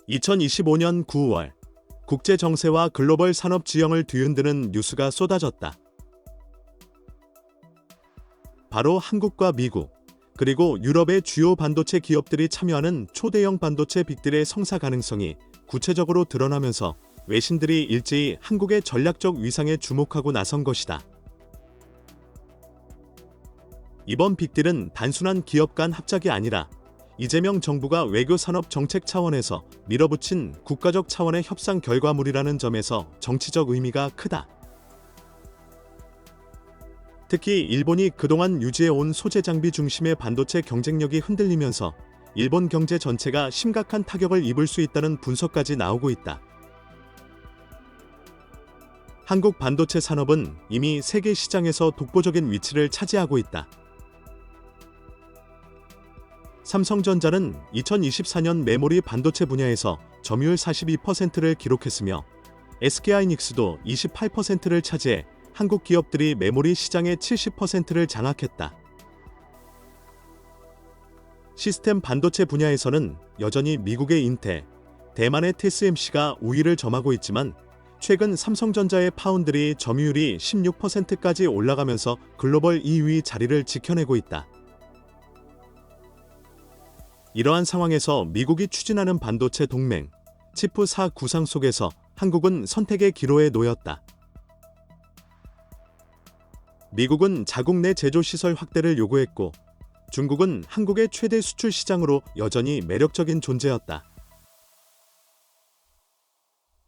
2025년 9월, 국제 정세와 글로벌 산업 지형을 뒤흔드는 뉴스가 쏟아졌다. 바로 한국과 미국, 그리고 유럽의 주요 반도체 기업들이 참여하는 초대형 반도체 빅딜의 성사 가능성이 구체적으로 드러나면서 외신들이 일제히 한국의 전략적 위상에 주목하고 나선 것이다. 이번 빅딜은 단순한 기업 간 합작이 아니라 이재명 정부가 외교산업 정책 차원에서 밀어붙인 국가적 차원의 협상 결과물이라는 점에서 정치적 의미가 크다. 특히 일본이 그동안 유지해온 소재 장비 중심의 반도체 경쟁력이 흔들리면서 일본 경제 전체가 심각한 타격을 입을 수 있다는 분석까지 나오고 있다. 한국 반도체 산업은 이미 세계 시장에서 독보적인 위치를 차지하고 있다. 삼성전자는 2024년 메모리 반도체 분야에서 점유율 42%를 기록했으며 SK하이닉스도 28%를 차지해 한국 기업들이 메모리 시장의 70%를 장악했다. 시스템 반도체 분야에서는 여전히 미국의 인텔, 대만의 TSMC가 우위를 점하고 있지만 최근 삼성전자의 파운드리 점유율이 16%까지 올라가면서 글로벌 2위 자리를 지켜내고 있다. 이러한 상황에서 미국이 추진하는 반도체 동맹, 치프4 구상 속에서 한국은 선택의 기로에 놓였다. 미국은 자국 내 제조시설 확대를 요구했고 중국은 한국의 최대 수출 시장으로 여전히 매력적인 존재였다.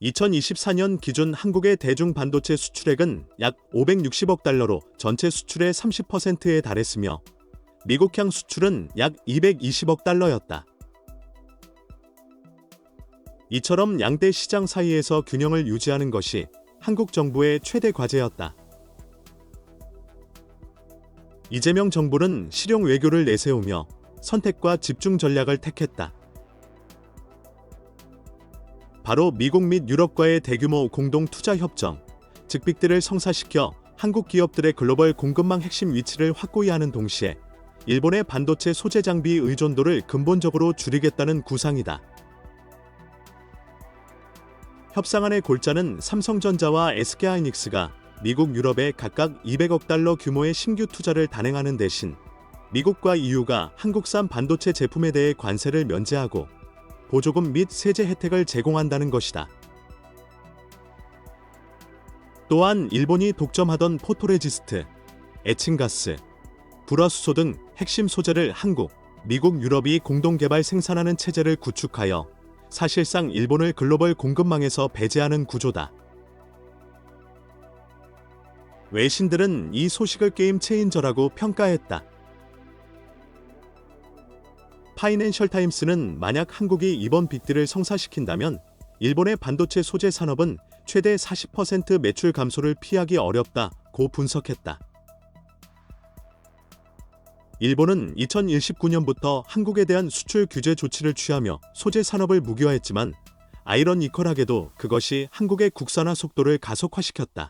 2024년 기준 한국의 대중 반도체 수출액은 약 560억 달러로 전체 수출의 30%에 달했으며 미국향 수출은 약 220억 달러였다. 이처럼 양대 시장 사이에서 균형을 유지하는 것이 한국 정부의 최대 과제였다. 이재명 정부는 실용 외교를 내세우며 선택과 집중 전략을 택했다. 바로 미국 및 유럽과의 대규모 공동 투자 협정, 즉 빅딜을 성사시켜 한국 기업들의 글로벌 공급망 핵심 위치를 확고히 하는 동시에 일본의 반도체 소재 장비 의존도를 근본적으로 줄이겠다는 구상이다. 협상안의 골자는 삼성전자와 SK하이닉스가 미국, 유럽에 각각 200억 달러 규모의 신규 투자를 단행하는 대신 미국과 EU가 한국산 반도체 제품에 대해 관세를 면제하고 보조금 및 세제 혜택을 제공한다는 것이다. 또한 일본이 독점하던 포토레지스트, 에칭가스, 불화수소 등 핵심 소재를 한국, 미국, 유럽이 공동 개발 생산하는 체제를 구축하여 사실상 일본을 글로벌 공급망에서 배제하는 구조다. 외신들은 이 소식을 게임 체인저라고 평가했다. 파이낸셜 타임스는 만약 한국이 이번 빅딜을 성사시킨다면 일본의 반도체 소재 산업은 최대 40% 매출 감소를 피하기 어렵다고 분석했다. 일본은 2019년부터 한국에 대한 수출 규제 조치를 취하며 소재 산업을 무기화했지만 아이러니컬하게도 그것이 한국의 국산화 속도를 가속화시켰다.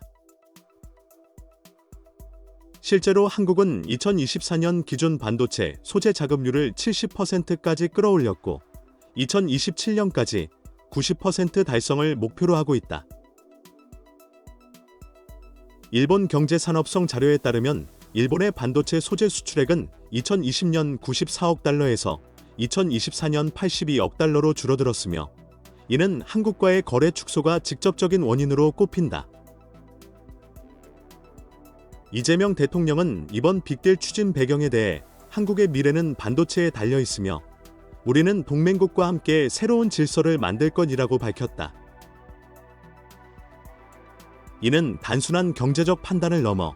실제로 한국은 2024년 기준 반도체 소재 자급률을 70%까지 끌어올렸고 2027년까지 90% 달성을 목표로 하고 있다. 일본 경제산업성 자료에 따르면 일본의 반도체 소재 수출액은 2020년 94억 달러에서 2024년 82억 달러로 줄어들었으며 이는 한국과의 거래 축소가 직접적인 원인으로 꼽힌다. 이재명 대통령은 이번 빅딜 추진 배경에 대해 한국의 미래는 반도체에 달려 있으며 우리는 동맹국과 함께 새로운 질서를 만들 것이라고 밝혔다. 이는 단순한 경제적 판단을 넘어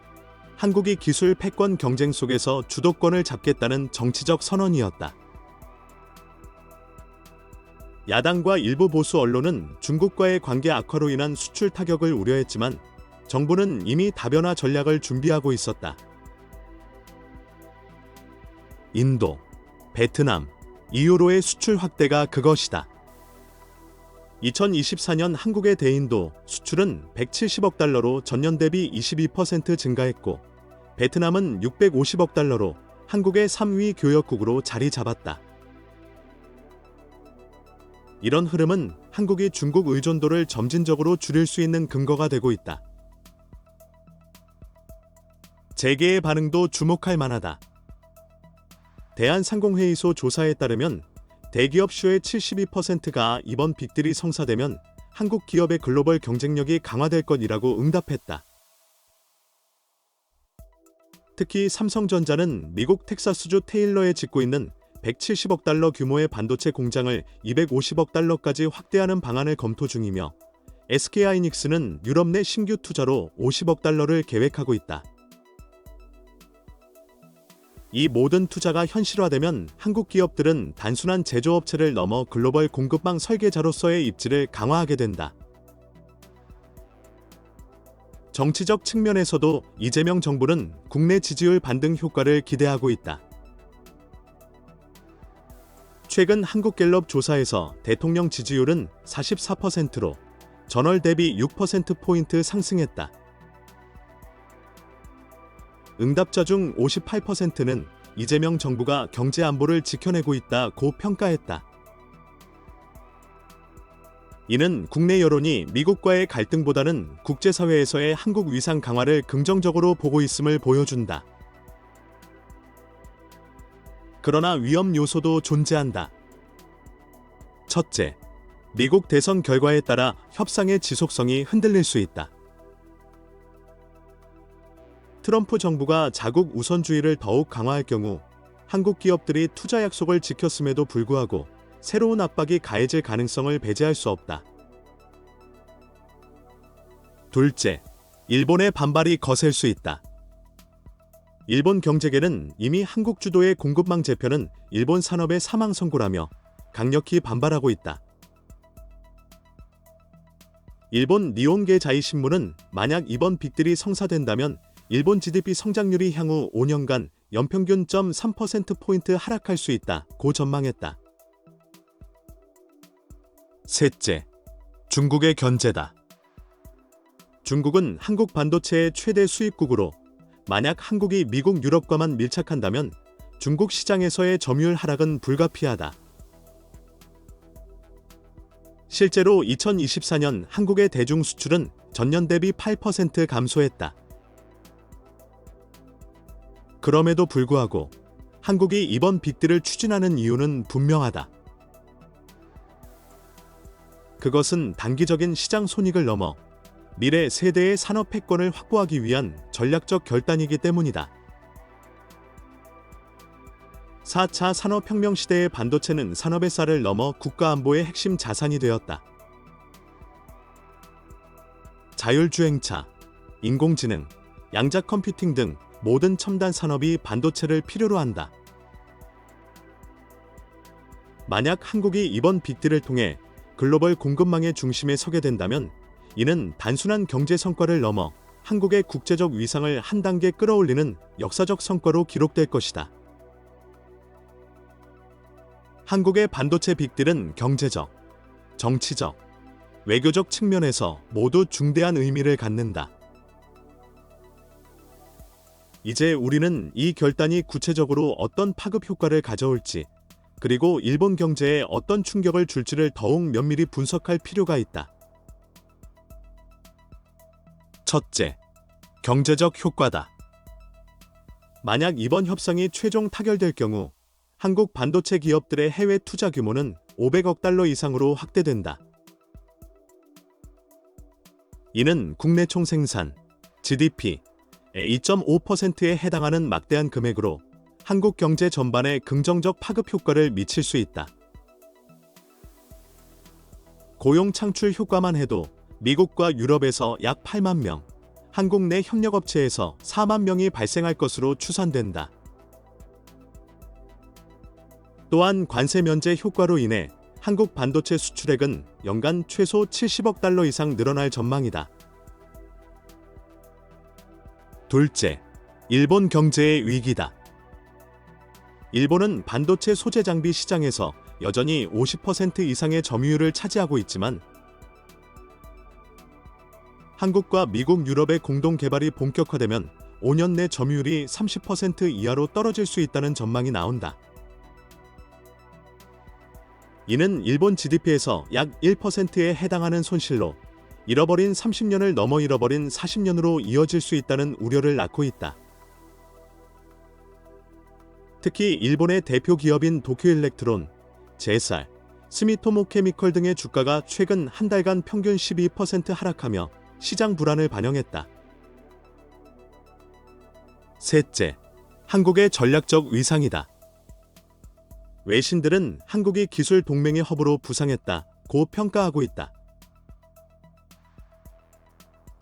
한국이 기술 패권 경쟁 속에서 주도권을 잡겠다는 정치적 선언이었다. 야당과 일부 보수 언론은 중국과의 관계 악화로 인한 수출 타격을 우려했지만 정부는 이미 다변화 전략을 준비하고 있었다. 인도, 베트남, EU로의 수출 확대가 그것이다. 2024년 한국의 대인도 수출은 170억 달러로 전년 대비 22% 증가했고 베트남은 650억 달러로 한국의 3위 교역국으로 자리 잡았다. 이런 흐름은 한국이 중국 의존도를 점진적으로 줄일 수 있는 근거가 되고 있다. 재계의 반응도 주목할 만하다. 대한상공회의소 조사에 따르면 대기업 슈의 72%가 이번 빅딜이 성사되면 한국 기업의 글로벌 경쟁력이 강화될 것이라고 응답했다. 특히 삼성전자는 미국 텍사스주 테일러에 짓고 있는 170억 달러 규모의 반도체 공장을 250억 달러까지 확대하는 방안을 검토 중이며 SK하이닉스는 유럽 내 신규 투자로 50억 달러를 계획하고 있다. 이 모든 투자가 현실화되면 한국 기업들은 단순한 제조업체를 넘어 글로벌 공급망 설계자로서의 입지를 강화하게 된다. 정치적 측면에서도 이재명 정부는 국내 지지율 반등 효과를 기대하고 있다. 최근 한국갤럽 조사에서 대통령 지지율은 44%로 전월 대비 6%포인트 상승했다. 응답자 중 58%는 이재명 정부가 경제 안보를 지켜내고 있다고 평가했다. 이는 국내 여론이 미국과의 갈등보다는 국제사회에서의 한국 위상 강화를 긍정적으로 보고 있음을 보여준다. 그러나 위험 요소도 존재한다. 첫째, 미국 대선 결과에 따라 협상의 지속성이 흔들릴 수 있다. 트럼프 정부가 자국 우선주의를 더욱 강화할 경우 한국 기업들이 투자 약속을 지켰음에도 불구하고 새로운 압박이 가해질 가능성을 배제할 수 없다. 둘째, 일본의 반발이 거셀 수 있다. 일본 경제계는 이미 한국 주도의 공급망 재편은 일본 산업의 사망 선고라며 강력히 반발하고 있다. 일본 니혼게 자이신문은 만약 이번 빅딜이 성사된다면 일본 GDP 성장률이 향후 5년간 연평균 0.3%포인트 하락할 수 있다고 전망했다. 셋째, 중국의 견제다. 중국은 한국 반도체의 최대 수입국으로 만약 한국이 미국, 유럽과만 밀착한다면 중국 시장에서의 점유율 하락은 불가피하다. 실제로 2024년 한국의 대중 수출은 전년 대비 8% 감소했다. 그럼에도 불구하고 한국이 이번 빅딜을 추진하는 이유는 분명하다. 그것은 단기적인 시장 손익을 넘어 미래 세대의 산업 패권을 확보하기 위한 전략적 결단이기 때문이다. 4차 산업혁명 시대의 반도체는 산업의 쌀을 넘어 국가안보의 핵심 자산이 되었다. 자율주행차, 인공지능, 양자 컴퓨팅 등 모든 첨단 산업이 반도체를 필요로 한다. 만약 한국이 이번 빅딜을 통해 글로벌 공급망의 중심에 서게 된다면 이는 단순한 경제 성과를 넘어 한국의 국제적 위상을 한 단계 끌어올리는 역사적 성과로 기록될 것이다. 한국의 반도체 빅딜은 경제적, 정치적, 외교적 측면에서 모두 중대한 의미를 갖는다. 이제 우리는 이 결단이 구체적으로 어떤 파급 효과를 가져올지, 그리고 일본 경제에 어떤 충격을 줄지를 더욱 면밀히 분석할 필요가 있다. 첫째, 경제적 효과다. 만약 이번 협상이 최종 타결될 경우 한국 반도체 기업들의 해외 투자 규모는 500억 달러 이상으로 확대된다. 이는 국내 총생산, GDP, 2.5%에 해당하는 막대한 금액으로 한국 경제 전반에 긍정적 파급 효과를 미칠 수 있다. 고용 창출 효과만 해도 미국과 유럽에서 약 8만 명, 한국 내 협력업체에서 4만 명이 발생할 것으로 추산된다. 또한 관세 면제 효과로 인해 한국 반도체 수출액은 연간 최소 70억 달러 이상 늘어날 전망이다. 둘째, 일본 경제의 위기다. 일본은 반도체 소재 장비 시장에서 여전히 50% 이상의 점유율을 차지하고 있지만 한국과 미국, 유럽의 공동 개발이 본격화되면 5년 내 점유율이 30% 이하로 떨어질 수 있다는 전망이 나온다. 이는 일본 GDP에서 약 1%에 해당하는 손실로 잃어버린 30년을 넘어 잃어버린 40년으로 이어질 수 있다는 우려를 낳고 있다. 특히 일본의 대표 기업인 도쿄일렉트론, 제살, 스미토모 케미컬 등의 주가가 최근 한 달간 평균 12% 하락하며 시장 불안을 반영했다. 셋째, 한국의 전략적 위상이다. 외신들은 한국이 기술 동맹의 허브로 부상했다고 평가하고 있다.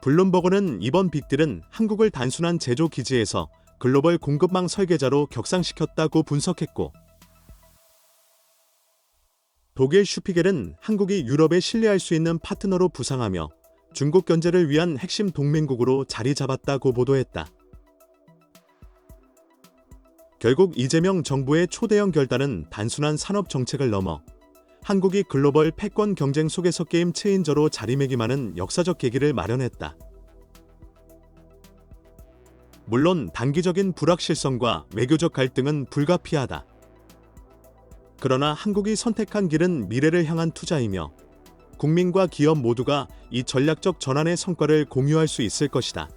블룸버그는 이번 빅딜은 한국을 단순한 제조 기지에서 글로벌 공급망 설계자로 격상시켰다고 분석했고, 독일 슈피겔은 한국이 유럽에 신뢰할 수 있는 파트너로 부상하며 중국 견제를 위한 핵심 동맹국으로 자리 잡았다고 보도했다. 결국 이재명 정부의 초대형 결단은 단순한 산업 정책을 넘어 한국이 글로벌 패권 경쟁 속에서 게임 체인저로 자리매김하는 역사적 계기를 마련했다. 물론 단기적인 불확실성과 외교적 갈등은 불가피하다. 그러나 한국이 선택한 길은 미래를 향한 투자이며 국민과 기업 모두가 이 전략적 전환의 성과를 공유할 수 있을 것이다.